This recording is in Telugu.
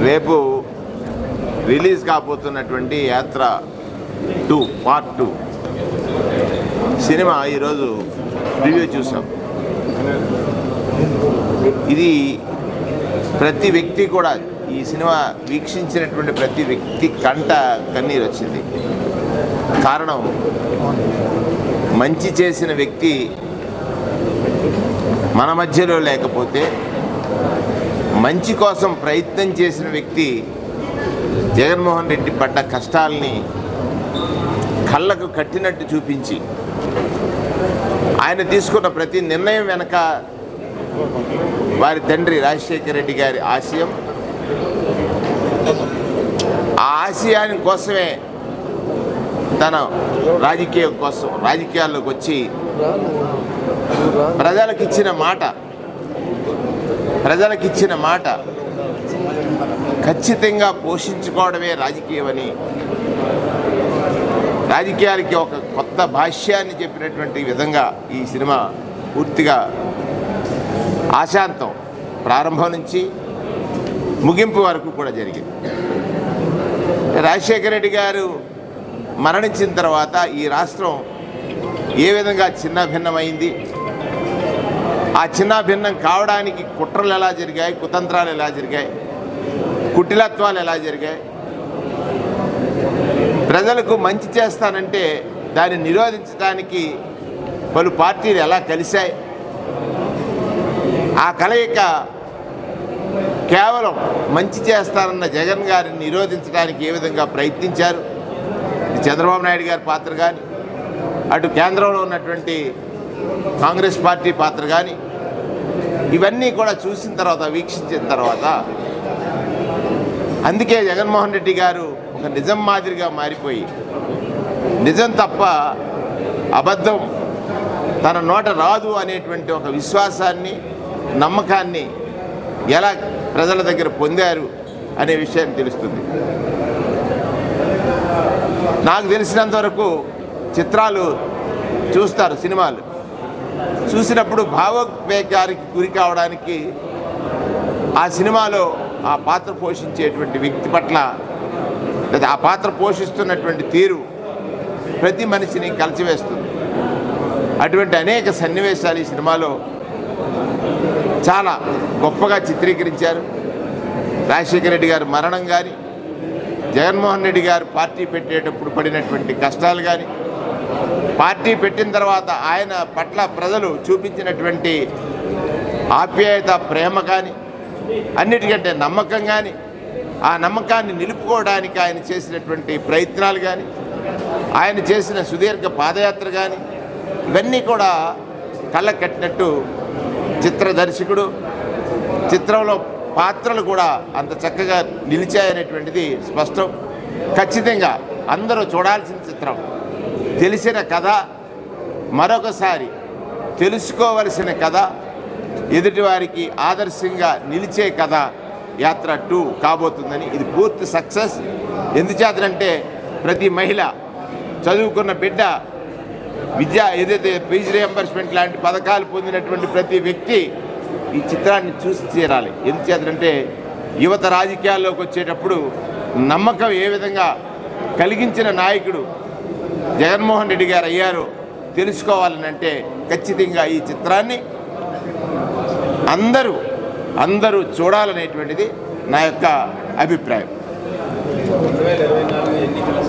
రేపు రిలీజ్ కాబోతున్నటువంటి యాత్ర 2 పార్ట్ 2 సినిమా ఈరోజు రివ్యూ చూసాం. ఇది ప్రతి వ్యక్తి కూడా ఈ సినిమా వీక్షించినటువంటి ప్రతి వ్యక్తి కంట కన్నీరు వచ్చింది. కారణం, మంచి చేసిన వ్యక్తి మన మధ్యలో లేకపోతే, మంచి కోసం ప్రయత్నం చేసిన వ్యక్తి జగన్మోహన్ రెడ్డి పడ్డ కష్టాలని కళ్ళకు కట్టినట్టు చూపించి, ఆయన తీసుకున్న ప్రతి నిర్ణయం వెనక వారి తండ్రి రాజశేఖర రెడ్డి గారి ఆశయం, ఆ ఆశయాని కోసమే తన రాజకీయాల్లోకి వచ్చి ప్రజలకిచ్చిన మాట ఖచ్చితంగా పోషించుకోవడమే రాజకీయమని, రాజకీయాలకి ఒక కొత్త భాష్యాన్ని చెప్పినటువంటి విధంగా ఈ సినిమా పూర్తిగా ఆశాంతం ప్రారంభం నుంచి ముగింపు వరకు కూడా జరిగింది. రాజశేఖర రెడ్డి గారు మరణించిన తర్వాత ఈ రాష్ట్రం ఏ విధంగా చిన్నాభిన్నమైంది, ఆ చిన్నాభిన్నం కావడానికి కుట్రలు ఎలా జరిగాయి, కుతంత్రాలు ఎలా జరిగాయి, కుటిలత్వాలు ఎలా జరిగాయి, ప్రజలకు మంచి చేస్తానంటే దాన్ని నిరోధించడానికి పలు పార్టీలు ఎలా కలిశాయి, ఆ కలయిక కేవలం మంచి చేస్తారన్న జగన్ గారిని నిరోధించడానికి ఏ విధంగా ప్రయత్నించారు, చంద్రబాబు నాయుడు గారి పాత్ర కానీ, అటు కేంద్రంలో ఉన్నటువంటి కాంగ్రెస్ పార్టీ పాత్ర కానీ, ఇవన్నీ కూడా చూసిన తర్వాత, వీక్షించిన తర్వాత, అందుకే జగన్మోహన్ రెడ్డి గారు ఒక నిజం మాదిరిగా మారిపోయి, నిజం తప్ప అబద్ధం తన నోట రాదు అనేటువంటి ఒక విశ్వాసాన్ని, నమ్మకాన్ని ఎలా ప్రజల దగ్గర పొందారు అనే విషయాన్ని తెలుస్తుంది. నాకు తెలిసినంతవరకు చిత్రాలు చూస్తారు, సినిమాలు చూసినప్పుడు భావోద్వేగానికి గురి కావడానికి ఆ సినిమాలో ఆ పాత్ర పోషించేటువంటి వ్యక్తి పట్ల, లేదా ఆ పాత్ర పోషిస్తున్నటువంటి తీరు ప్రతి మనిషిని కలిచివేస్తుంది. అటువంటి అనేక సన్నివేశాలు ఈ సినిమాలో చాలా గొప్పగా చిత్రీకరించారు. రాజశేఖర రెడ్డి గారి మరణం కానీ, జగన్మోహన్ రెడ్డి గారు పార్టీ పెట్టేటప్పుడు పడినటువంటి కష్టాలు కానీ, పార్టీ పెట్టిన తర్వాత ఆయన పట్ల ప్రజలు చూపించినటువంటి ఆప్యాయత, ప్రేమ కానీ, అన్నిటికంటే నమ్మకం కానీ, ఆ నమ్మకాన్ని నిలుపుకోవడానికి ఆయన చేసినటువంటి ప్రయత్నాలు కానీ, ఆయన చేసిన సుదీర్ఘ పాదయాత్ర కానీ, ఇవన్నీ కూడా కళ్ళకు కట్టినట్టు చిత్ర దర్శకుడు, చిత్రంలో పాత్రలు కూడా అంత చక్కగా నిలిచాయనేటువంటిది స్పష్టం. ఖచ్చితంగా అందరూ చూడాల్సిన చిత్రం. తెలిసిన కథ, మరొకసారి తెలుసుకోవలసిన కథ, ఎదుటివారికి ఆదర్శంగా నిలిచే కథ యాత్ర 2 కాబోతుందని. ఇది పూర్తి సక్సెస్. ఎందుచేతనంటే ప్రతి మహిళ, చదువుకున్న బిడ్డ, ఏదైతే ఫీజు రియంబర్స్మెంట్ లాంటి పథకాలు పొందినటువంటి ప్రతి వ్యక్తి ఈ చిత్రాన్ని చూసి తీరాలి. ఎందుచేతంటే యువత రాజకీయాల్లోకి వచ్చేటప్పుడు నమ్మకం ఏ విధంగా కలిగించిన నాయకుడు జగన్మోహన్ రెడ్డి గారు అయ్యారో తెలుసుకోవాలనంటే ఖచ్చితంగా ఈ చిత్రాన్ని అందరూ చూడాలనేటువంటిది నా యొక్క అభిప్రాయం. 2024 ఎన్నికల